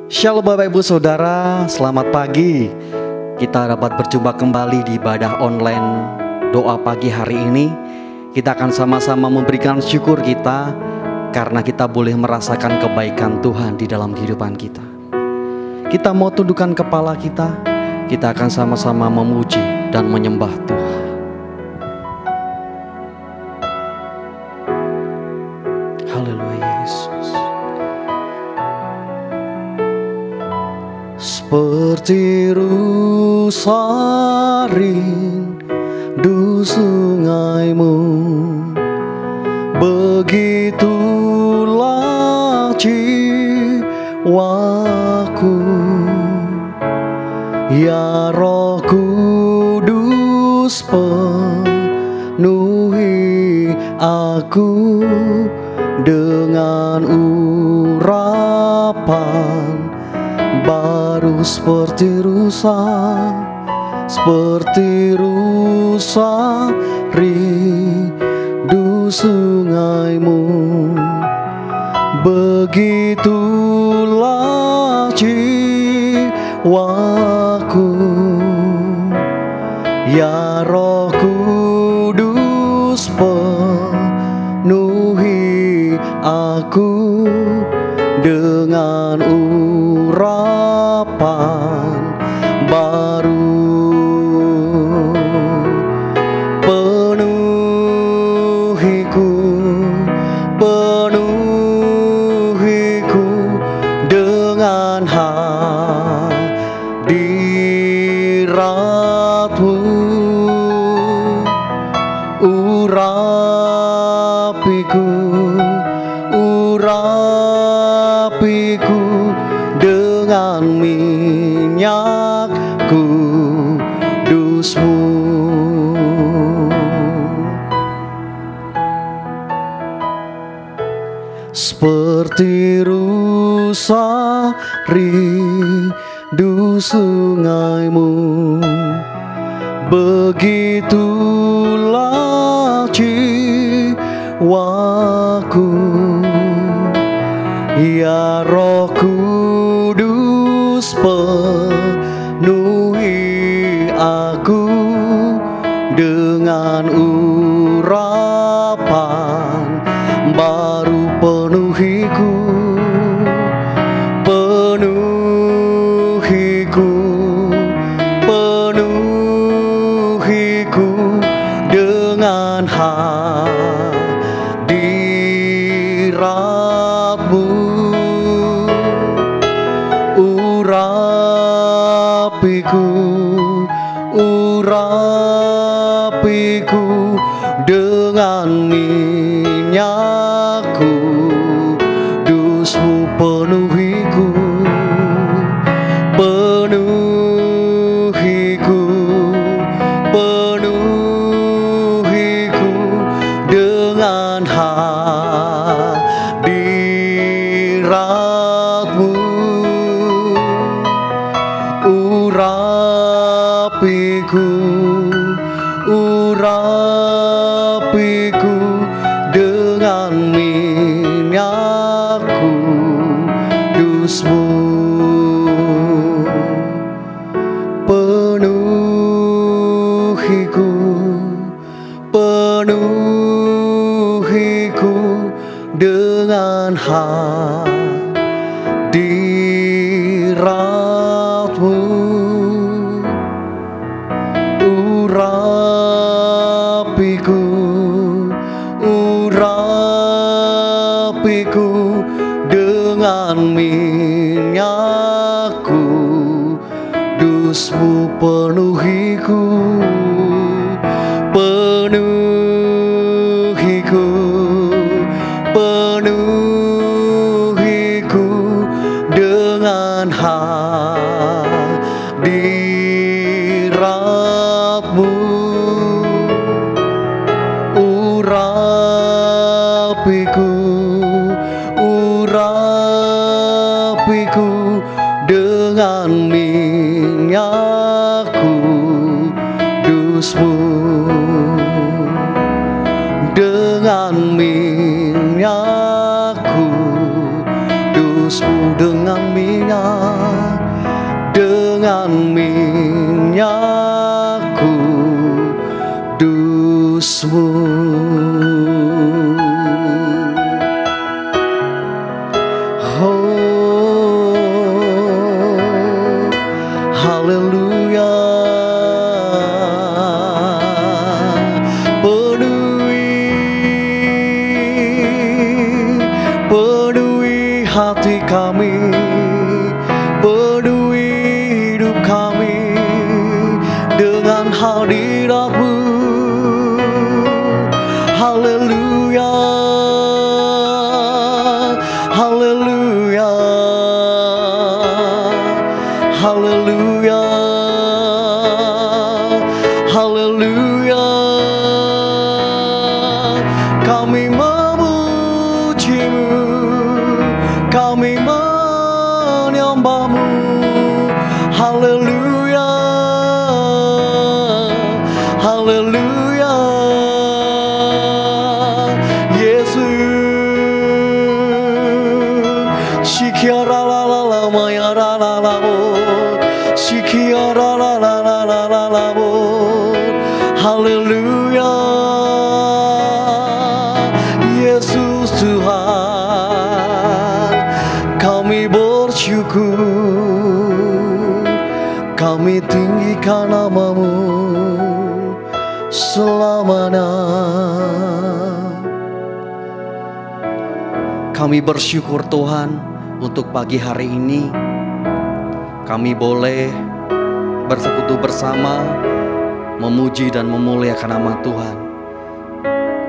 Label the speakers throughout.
Speaker 1: Shalom Bapak Ibu Saudara, selamat pagi. Kita dapat berjumpa kembali di ibadah online doa pagi hari ini. Kita akan sama-sama memberikan syukur kita karena kita boleh merasakan kebaikan Tuhan di dalam kehidupan kita. Kita mau tundukkan kepala kita akan sama-sama memuji dan menyembah Tuhan. Haleluya Yesus. Seperti rusa rindu sungaimu, begitulah jiwaku. Ya Roh Kudus, penuhi aku dengan urapan baru seperti rusa rindu sungaimu, begitulah jiwaku. Ya Roh Kudus, penuhi aku dengan urapan baru. Penuhiku dengan hadiratmu, urapiku dengan minyak kudusmu. Seperti rusa rindu sungaimu, begitulah jiwaku. Ya Roh Kudus, penuhi aku dengan urapan baru. Penuhiku dengan hadiratmu, urapiku dengan minyak kudusmu. Penuhiku dengan hadiratmu, urapiku dengan minyak kudusmu. Penuhiku dengan hadiratmu, urapiku dengan minyak kudusmu. Penuhiku dengan hadiratmu, urapiku dengan minyak kudusmu, dengan minyak kudusmu. kudusmu dengan minyak kudusmu. Haleluya. Penuhi hati kami, penuhi hidup kami dengan hadirat-Mu. Haleluya, haleluya, haleluya, haleluya. Kami memuji-Mu, kami menyembah-Mu. Haleluya, haleluya. Yesus, Shikiara la la la mayara la la bo, Shikiara la la la la la la bo. Haleluya, Yesus Tuhan, kami bersyukur, kami tinggikan nama-Mu selamanya. Kami bersyukur Tuhan untuk pagi hari ini kami boleh bersekutu bersama memuji dan memuliakan nama Tuhan.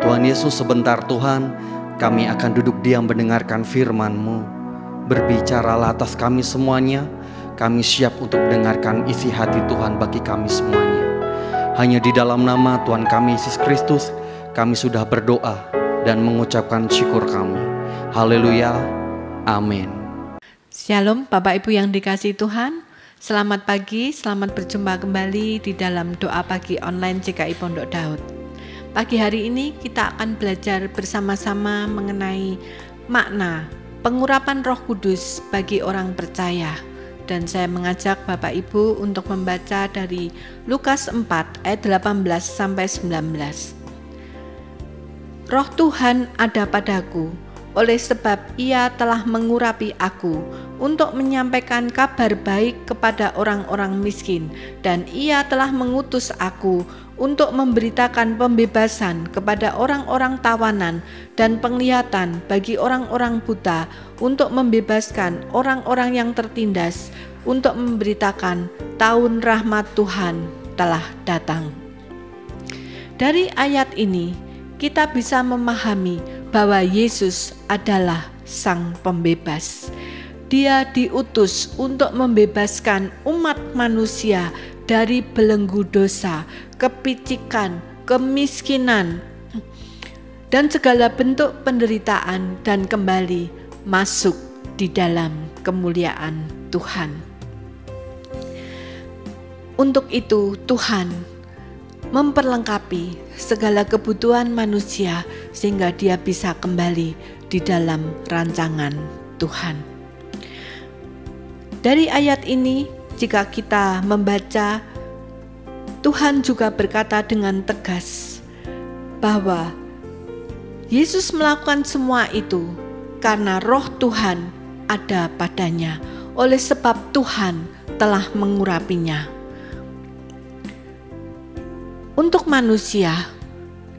Speaker 1: Tuhan Yesus, sebentar Tuhan, kami akan duduk diam mendengarkan firman-Mu. Berbicaralah atas kami semuanya. Kami siap untuk mendengarkan isi hati Tuhan bagi kami semuanya. Hanya di dalam nama Tuhan kami Yesus Kristus, kami sudah berdoa dan mengucapkan syukur kami. Haleluya, amin.
Speaker 2: Shalom Bapak Ibu yang dikasihi Tuhan. Selamat pagi, selamat berjumpa kembali di dalam doa pagi online GKI Pondok Daud. Pagi hari ini kita akan belajar bersama-sama mengenai makna pengurapan Roh Kudus bagi orang percaya. Dan saya mengajak Bapak Ibu untuk membaca dari Lukas 4 ayat 18 sampai 19. Roh Tuhan ada padaku, oleh sebab Ia telah mengurapi aku untuk menyampaikan kabar baik kepada orang-orang miskin, dan Ia telah mengutus aku untuk memberitakan pembebasan kepada orang-orang tawanan dan penglihatan bagi orang-orang buta, untuk membebaskan orang-orang yang tertindas, untuk memberitakan tahun rahmat Tuhan telah datang. Dari ayat ini kita bisa memahami bahwa Yesus adalah Sang Pembebas. Dia diutus untuk membebaskan umat manusia dari belenggu dosa, kepicikan, kemiskinan, dan segala bentuk penderitaan, dan kembali masuk di dalam kemuliaan Tuhan. Untuk itu Tuhan memperlengkapi segala kebutuhan manusia sehingga dia bisa kembali di dalam rancangan Tuhan. Dari ayat ini, jika kita membaca, Tuhan juga berkata dengan tegas bahwa Yesus melakukan semua itu karena Roh Tuhan ada padanya, oleh sebab Tuhan telah mengurapinya. Untuk manusia,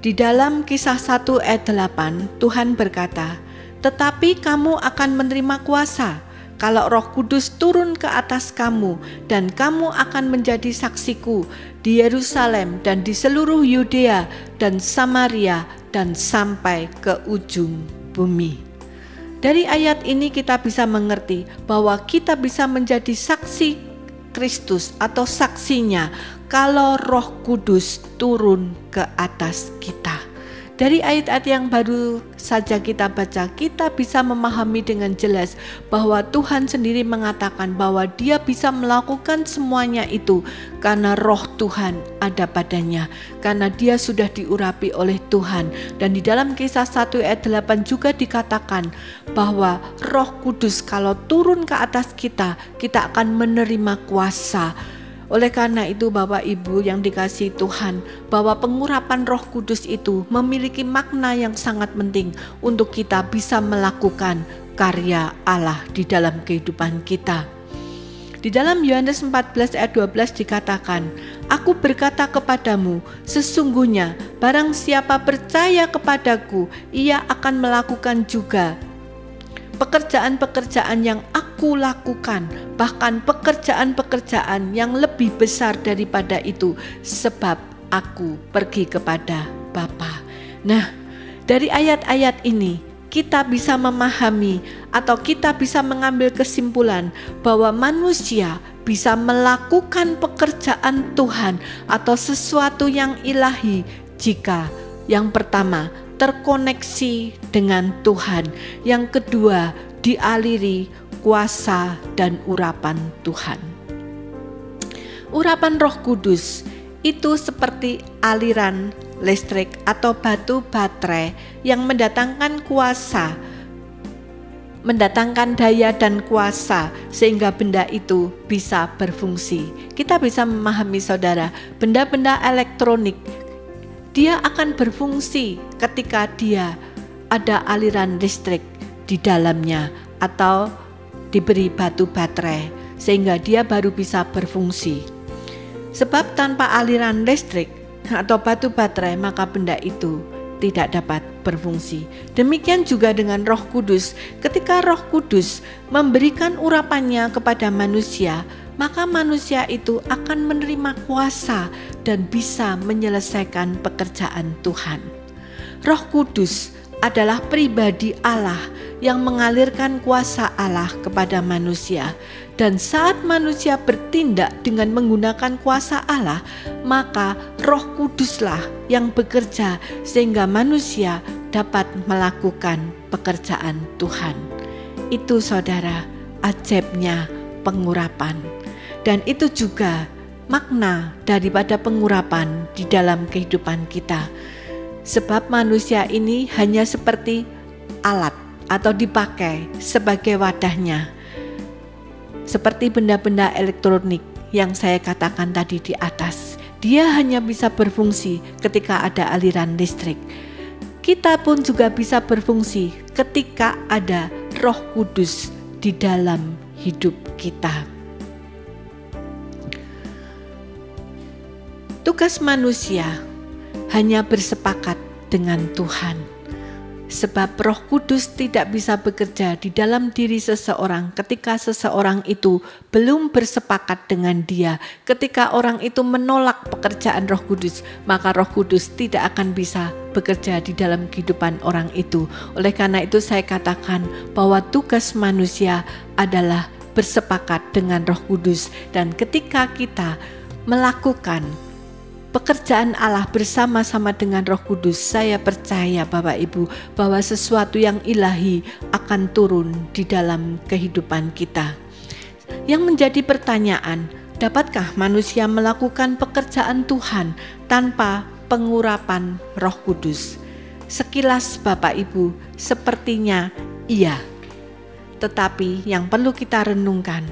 Speaker 2: di dalam Kisah 1 ayat 8, Tuhan berkata, "Tetapi kamu akan menerima kuasa kalau Roh Kudus turun ke atas kamu, dan kamu akan menjadi saksiku di Yerusalem dan di seluruh Yudea dan Samaria dan sampai ke ujung bumi." Dari ayat ini kita bisa mengerti bahwa kita bisa menjadi saksi Kristus atau saksinya kalau Roh Kudus turun ke atas kita. Dari ayat-ayat yang baru saja kita baca, kita bisa memahami dengan jelas bahwa Tuhan sendiri mengatakan bahwa Dia bisa melakukan semuanya itu karena roh Tuhan ada padanya, karena dia sudah diurapi oleh Tuhan. Dan di dalam Kisah 1 ayat 8 juga dikatakan bahwa Roh Kudus kalau turun ke atas kita, kita akan menerima kuasa. Oleh karena itu Bapak Ibu yang dikasihi Tuhan, bahwa pengurapan Roh Kudus itu memiliki makna yang sangat penting untuk kita bisa melakukan karya Allah di dalam kehidupan kita. Di dalam Yohanes 14 ayat 12 dikatakan, "Aku berkata kepadamu, sesungguhnya barang siapa percaya kepadaku, ia akan melakukan juga pekerjaan-pekerjaan yang aku lakukan, bahkan pekerjaan-pekerjaan yang lebih besar daripada itu, sebab aku pergi kepada Bapa." Nah, dari ayat-ayat ini kita bisa memahami atau kita bisa mengambil kesimpulan bahwa manusia bisa melakukan pekerjaan Tuhan atau sesuatu yang ilahi jika yang pertama terkoneksi dengan Tuhan, yang kedua dialiri kuasa dan urapan Tuhan. Urapan Roh Kudus itu seperti aliran listrik atau batu baterai yang mendatangkan kuasa, mendatangkan daya dan kuasa sehingga benda itu bisa berfungsi. Kita bisa memahami saudara, benda-benda elektronik dia akan berfungsi ketika dia ada aliran listrik di dalamnya atau diberi batu baterai sehingga dia baru bisa berfungsi. Sebab tanpa aliran listrik atau batu baterai maka benda itu tidak dapat berfungsi. Demikian juga dengan Roh Kudus. Ketika Roh Kudus memberikan urapannya kepada manusia, maka manusia itu akan menerima kuasa dan bisa menyelesaikan pekerjaan Tuhan. Roh Kudus adalah pribadi Allah yang mengalirkan kuasa Allah kepada manusia. Dan saat manusia bertindak dengan menggunakan kuasa Allah, maka Roh Kuduslah yang bekerja sehingga manusia dapat melakukan pekerjaan Tuhan. Itu saudara, ajaibnya pengurapan. Dan itu juga makna daripada pengurapan di dalam kehidupan kita. Sebab manusia ini hanya seperti alat atau dipakai sebagai wadahnya. Seperti benda-benda elektronik yang saya katakan tadi di atas. Dia hanya bisa berfungsi ketika ada aliran listrik. Kita pun juga bisa berfungsi ketika ada Roh Kudus di dalam hidup kita. Tugas manusia hanya bersepakat dengan Tuhan. Sebab Roh Kudus tidak bisa bekerja di dalam diri seseorang ketika seseorang itu belum bersepakat dengan Dia. Ketika orang itu menolak pekerjaan Roh Kudus, maka Roh Kudus tidak akan bisa bekerja di dalam kehidupan orang itu. Oleh karena itu saya katakan bahwa tugas manusia adalah bersepakat dengan Roh Kudus. Dan ketika kita melakukan pekerjaan Allah bersama-sama dengan Roh Kudus, saya percaya Bapak Ibu bahwa sesuatu yang ilahi akan turun di dalam kehidupan kita. Yang menjadi pertanyaan, dapatkah manusia melakukan pekerjaan Tuhan tanpa pengurapan Roh Kudus? Sekilas Bapak Ibu, sepertinya iya. Tetapi yang perlu kita renungkan,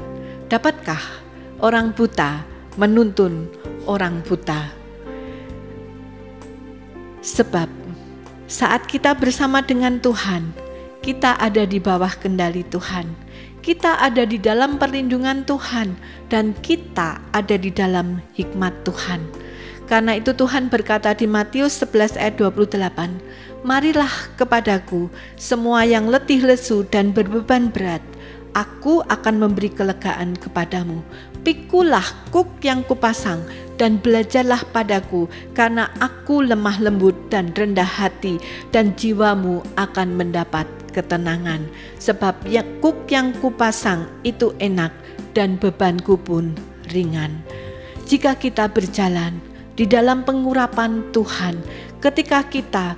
Speaker 2: dapatkah orang buta menuntun orang buta? Sebab saat kita bersama dengan Tuhan, kita ada di bawah kendali Tuhan. Kita ada di dalam perlindungan Tuhan dan kita ada di dalam hikmat Tuhan. Karena itu Tuhan berkata di Matius 11 ayat 28, "Marilah kepadaku semua yang letih lesu dan berbeban berat, aku akan memberi kelegaan kepadamu. Pikulah kuk yang kupasang dan belajarlah padaku, karena aku lemah lembut dan rendah hati, dan jiwamu akan mendapat ketenangan. Sebab kuk yang kupasang itu enak dan bebanku pun ringan." Jika kita berjalan di dalam pengurapan Tuhan, ketika kita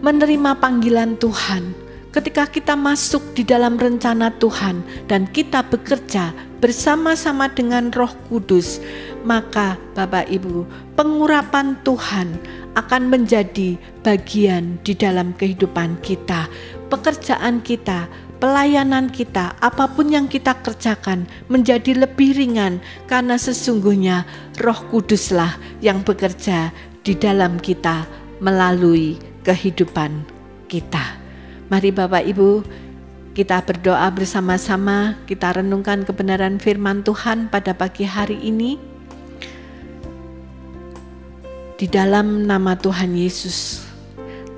Speaker 2: menerima panggilan Tuhan, ketika kita masuk di dalam rencana Tuhan dan kita bekerja bersama-sama dengan Roh Kudus, maka Bapak Ibu, pengurapan Tuhan akan menjadi bagian di dalam kehidupan kita, pekerjaan kita, pelayanan kita, apapun yang kita kerjakan menjadi lebih ringan karena sesungguhnya Roh Kuduslah yang bekerja di dalam kita melalui kehidupan kita. Mari Bapak Ibu, kita berdoa bersama-sama, kita renungkan kebenaran firman Tuhan pada pagi hari ini. Di dalam nama Tuhan Yesus,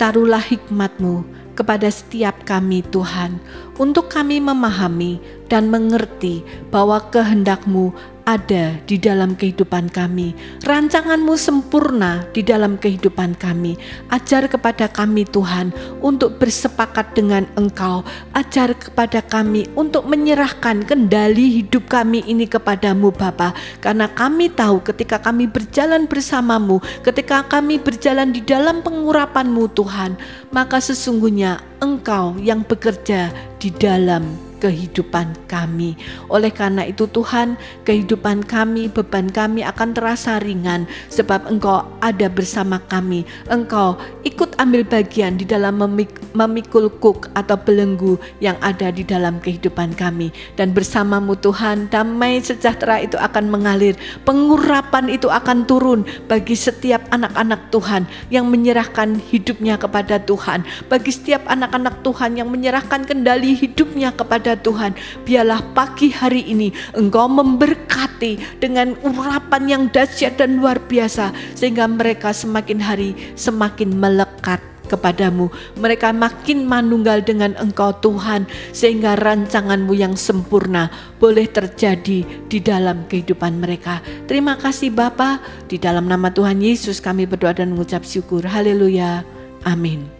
Speaker 2: taruhlah hikmat-Mu kepada setiap kami Tuhan, untuk kami memahami dan mengerti bahwa kehendak-Mu ada di dalam kehidupan kami. Rancangan-Mu sempurna di dalam kehidupan kami. Ajar kepada kami Tuhan untuk bersepakat dengan Engkau. Ajar kepada kami untuk menyerahkan kendali hidup kami ini kepadamu Bapa. Karena kami tahu ketika kami berjalan bersamamu, ketika kami berjalan di dalam pengurapan-Mu Tuhan, maka sesungguhnya Engkau yang bekerja di dalam kehidupan kami. Oleh karena itu Tuhan, kehidupan kami, beban kami akan terasa ringan sebab Engkau ada bersama kami. Engkau ikut ambil bagian di dalam memikul kuk atau belenggu yang ada di dalam kehidupan kami. Dan bersamamu Tuhan, damai sejahtera itu akan mengalir, pengurapan itu akan turun bagi setiap anak-anak Tuhan yang menyerahkan hidupnya kepada Tuhan, bagi setiap anak-anak Tuhan yang menyerahkan kendali hidupnya kepada Tuhan. Biarlah pagi hari ini Engkau memberkati dengan urapan yang dahsyat dan luar biasa, sehingga mereka semakin hari semakin melekat kepadamu. Mereka makin manunggal dengan Engkau Tuhan, sehingga rancangan-Mu yang sempurna boleh terjadi di dalam kehidupan mereka. Terima kasih Bapa, di dalam nama Tuhan Yesus kami berdoa dan mengucap syukur. Haleluya. Amin.